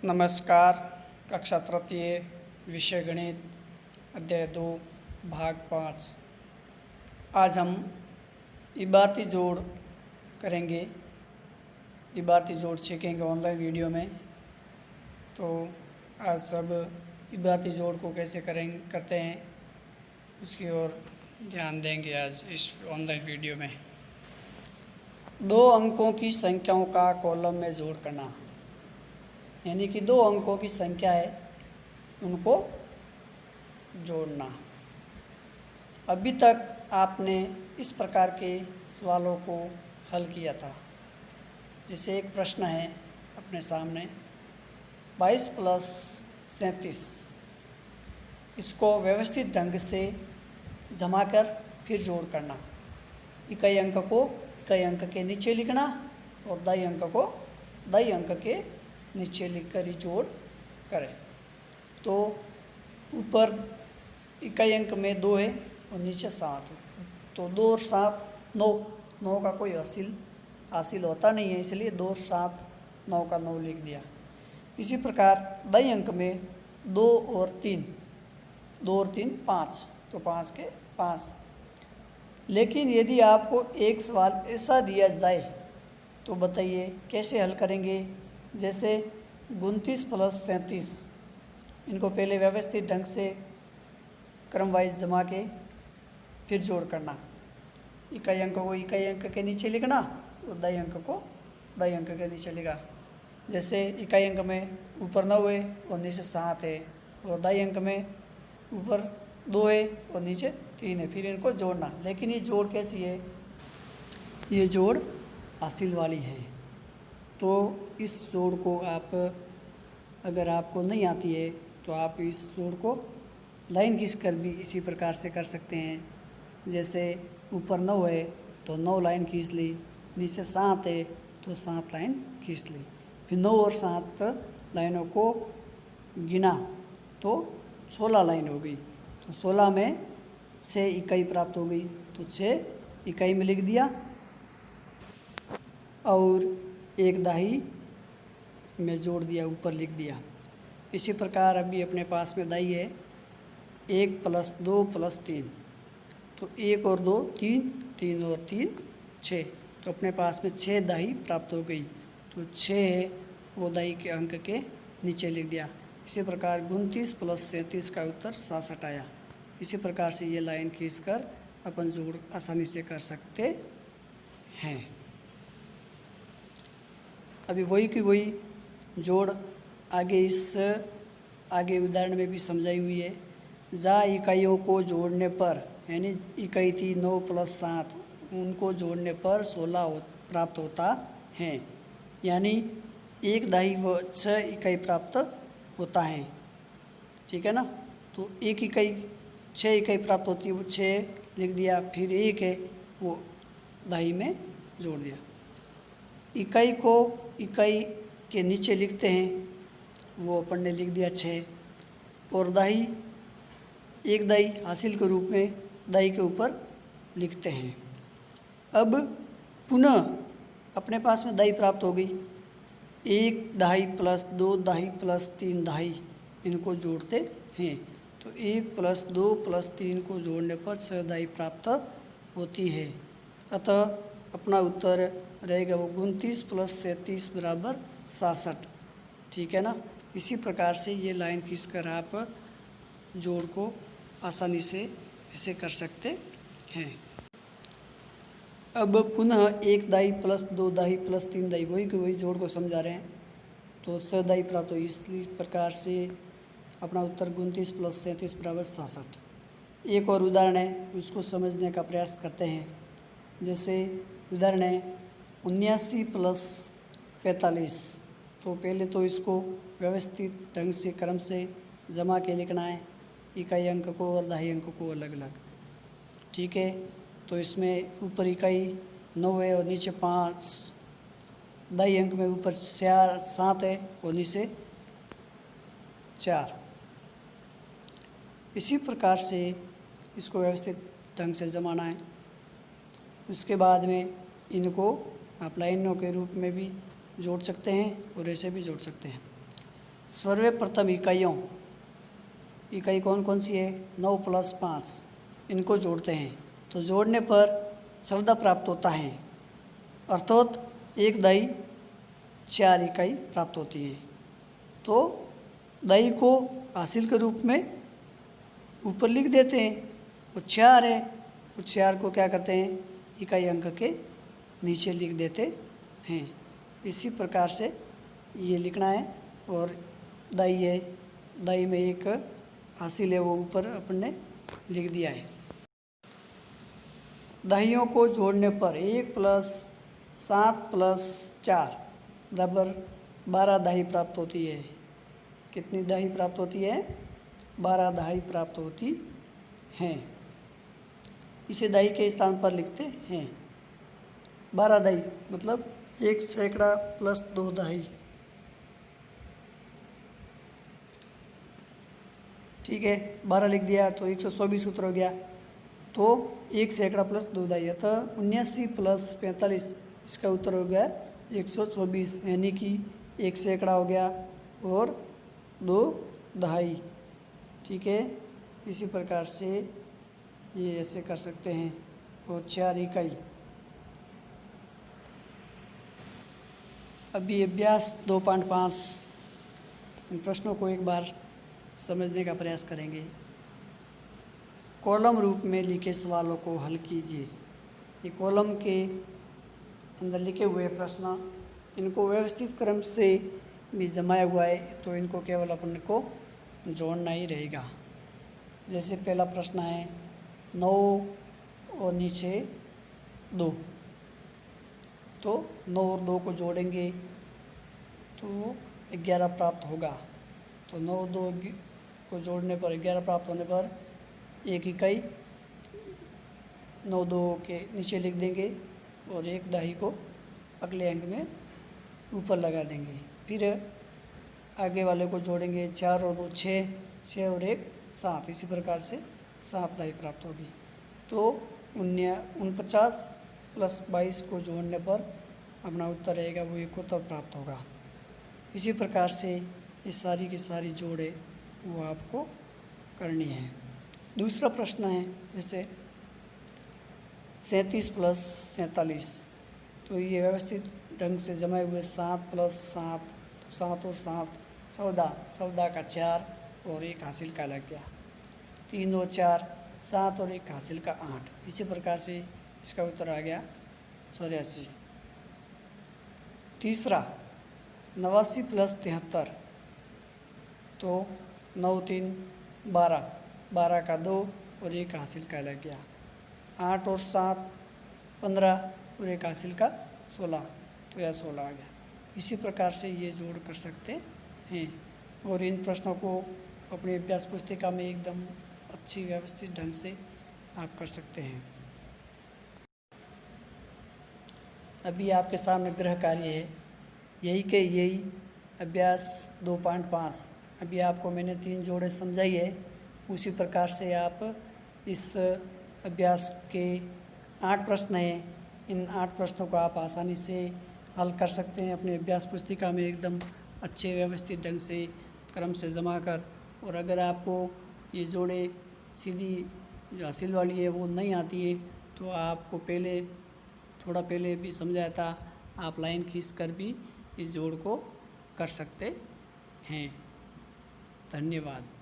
नमस्कार। कक्षा तृतीय विषय गणित अध्याय 2 भाग 5। आज हम इबारती जोड़ करेंगे। इबारती जोड़ सीखेंगे ऑनलाइन वीडियो में। तो आज सब इबारती जोड़ को कैसे करते हैं उसकी ओर ध्यान देंगे आज इस ऑनलाइन वीडियो में। 2 अंकों की संख्याओं का कॉलम में जोड़ करना, यानी कि 2 अंकों की संख्या है उनको जोड़ना। अभी तक आपने इस प्रकार के सवालों को हल किया था। जैसे एक प्रश्न है अपने सामने 22 प्लस 37, इसको व्यवस्थित ढंग से जमा कर फिर जोड़ करना। इकाई अंक को इकाई अंक के नीचे लिखना और दाई अंक को दाई अंक के नीचे लिखकर ही जोड़ करें। तो ऊपर इकाई अंक में 2 है और नीचे 7 है, तो 2 और 7 9 का कोई हासिल होता नहीं है, इसलिए 2 7 9 का 9 लिख दिया। इसी प्रकार दाई अंक में 2 और 3 5, तो 5 के 5। लेकिन यदि आपको एक सवाल ऐसा दिया जाए तो बताइए कैसे हल करेंगे। जैसे 29 प्लस 37, इनको पहले व्यवस्थित ढंग से क्रम वाइज जमा के फिर जोड़ करना। इकाई अंक को इकाई अंक के नीचे लिखना और दाई अंक को दाई अंक के नीचे लिखा। जैसे इकाई अंक में ऊपर 9 है और नीचे 7 है, और दाई अंक में ऊपर 2 है और नीचे 3 है, फिर इनको जोड़ना। लेकिन ये जोड़ कैसी है, ये जोड़ हासिल वाली है। तो इस जोड़ को आप, अगर आपको नहीं आती है तो आप इस जोड़ को लाइन खींच कर भी इसी प्रकार से कर सकते हैं। जैसे ऊपर 9 है तो 9 लाइन खींच ली, नीचे 7 है तो 7 लाइन खींच ली, फिर 9 और 7 लाइनों को गिना तो 16 लाइन हो गई। तो 16 में 6 इकाई प्राप्त हो गई, तो 6 इकाई में लिख दिया और एक दाही में जोड़ दिया, ऊपर लिख दिया। इसी प्रकार अभी अपने पास में दाही है 1 प्लस 2 प्लस 3, तो 1 और 2 3, 3 और 3 6, तो अपने पास में 6 दाही प्राप्त हो गई। तो 6 है वो दाही के अंक के नीचे लिख दिया। इसी प्रकार 29 प्लस 37 का उत्तर 67 आया। इसी प्रकार से ये लाइन खींचकर अपन जोड़ आसानी से कर सकते हैं। अभी वही की वही जोड़ आगे उदाहरण में भी समझाई हुई है। जहाँ इकाइयों को जोड़ने पर, यानी इकाई थी 9 प्लस 7, उनको जोड़ने पर 16 प्राप्त होता है, यानी एक दाही व 6 इकाई प्राप्त होता है। ठीक है ना। तो एक इकाई 6 इकाई प्राप्त होती है, वो 6 लिख दिया, फिर 1 है वो दाही में जोड़ दिया। इकाई को इकाई के नीचे लिखते हैं, वो अपन ने लिख दिया 6, और दाही एक दाही हासिल के रूप में दाही के ऊपर लिखते हैं। अब पुनः अपने पास में दाही प्राप्त हो गई, 1 दाही प्लस 2 दाही प्लस 3 दाही, इनको जोड़ते हैं। तो 1 प्लस 2 प्लस 3 को जोड़ने पर 6 दाही प्राप्त होती है। अतः अपना उत्तर रहेगा वो 29 प्लस 37 बराबर 67। ठीक है ना। इसी प्रकार से ये लाइन खींचकर आप जोड़ को आसानी से ऐसे कर सकते हैं। अब पुनः 1 दाही प्लस 2 दाही प्लस 3 दाही, वही के वही जोड़ को समझा रहे हैं, तो 6 दाही प्राप्त हो। इसी प्रकार से अपना उत्तर 29 प्लस 37 बराबर 67। एक और उदाहरण है, उसको समझने का प्रयास करते हैं। जैसे उदाहरण है 79 प्लस 45, तो पहले तो इसको व्यवस्थित ढंग से क्रम से जमा के लिखना है, इकाई अंक को और दाही अंक को अलग अलग। ठीक है। तो इसमें ऊपर इकाई 9 है और नीचे 5, दाही अंक में ऊपर 7 है और नीचे 4। इसी प्रकार से इसको व्यवस्थित ढंग से जमाना है। उसके बाद में इनको आप लाइनों के रूप में भी जोड़ सकते हैं और ऐसे भी जोड़ सकते हैं। सर्वप्रथम इकाई कौन कौन सी है? 9 + 5, इनको जोड़ते हैं तो जोड़ने पर 14 प्राप्त होता है, अर्थात एक दाई 4 इकाई प्राप्त होती है। तो दाई को हासिल के रूप में ऊपर लिख देते हैं, वो 4 है, उस 4 को क्या करते हैं? इकाई अंक के नीचे लिख देते हैं। इसी प्रकार से ये लिखना है। और दाई है, दाई में एक हासिल है, वो ऊपर अपन ने लिख दिया है। दाहियों को जोड़ने पर 1 + 7 + 4 बराबर 12 दाही प्राप्त होती है। कितनी दाही प्राप्त होती है? 12 दाही प्राप्त होती हैं। इसे दाही के स्थान पर लिखते हैं। 12 दाही मतलब 1 सैकड़ा + 2 दाही। ठीक है, 12 लिख दिया तो 124 उत्तर हो गया। तो 1 सैकड़ा + 2 दाही, अतः 79 + 45, इसका उत्तर हो गया 124, यानी कि 1 सैकड़ा हो गया और 2 दहाई। ठीक है, इसी प्रकार से ये ऐसे कर सकते हैं। और 4 इकाई। अभी अभ्यास 2.5 इन प्रश्नों को एक बार समझने का प्रयास करेंगे। कॉलम रूप में लिखे सवालों को हल कीजिए। ये कॉलम के अंदर लिखे हुए प्रश्न, इनको व्यवस्थित क्रम से भी जमाया हुआ है, तो इनको केवल अपन को जोड़ना ही रहेगा। जैसे पहला प्रश्न है 9 और नीचे 2, तो 9 और 2 को जोड़ेंगे तो 11 प्राप्त होगा। तो 9 और 2 को जोड़ने पर 11 प्राप्त होने पर एक इकाई 9 2 के नीचे लिख देंगे और एक दाही को अगले अंक में ऊपर लगा देंगे। फिर आगे वाले को जोड़ेंगे, 4 और 2 6, 6 और 1 7, इसी प्रकार से 7 दाही प्राप्त होगी। तो 49 + 22 को जोड़ने पर अपना उत्तर रहेगा वो 71 प्राप्त होगा। इसी प्रकार से ये सारी की सारी जोड़े वो आपको करनी है। दूसरा प्रश्न है जैसे 37 + 47, तो ये व्यवस्थित ढंग से जमाए हुए 7 + 7, तो 7 और 7 14, 14 का 4 और 1 हासिल का लग गया। 3 और 4 7 और 1 हासिल का 8, इसी प्रकार से इसका उत्तर आ गया 84। तीसरा 89 + 73, तो 9 3 12, 12 का 2 और 1 हासिल का लग गया। 8 और 7 15 और 1 हासिल का 16, तो यह 16 आ गया। इसी प्रकार से ये जोड़ कर सकते हैं। और इन प्रश्नों को अपनी अभ्यास पुस्तिका में एकदम अच्छी व्यवस्थित ढंग से आप कर सकते हैं। अभी आपके सामने गृह कार्य है, यही के यही अभ्यास 2.5। अभी आपको मैंने 3 जोड़े समझाई है, उसी प्रकार से आप इस अभ्यास के 8 प्रश्न हैं, इन 8 प्रश्नों को आप आसानी से हल कर सकते हैं अपने अभ्यास पुस्तिका में एकदम अच्छे व्यवस्थित ढंग से क्रम से जमा कर। और अगर आपको ये जोड़े सीधी जो हासिल वाली है वो नहीं आती है, तो आपको थोड़ा पहले भी समझाया था, आप लाइन खींच कर भी इस जोड़ को कर सकते हैं। धन्यवाद।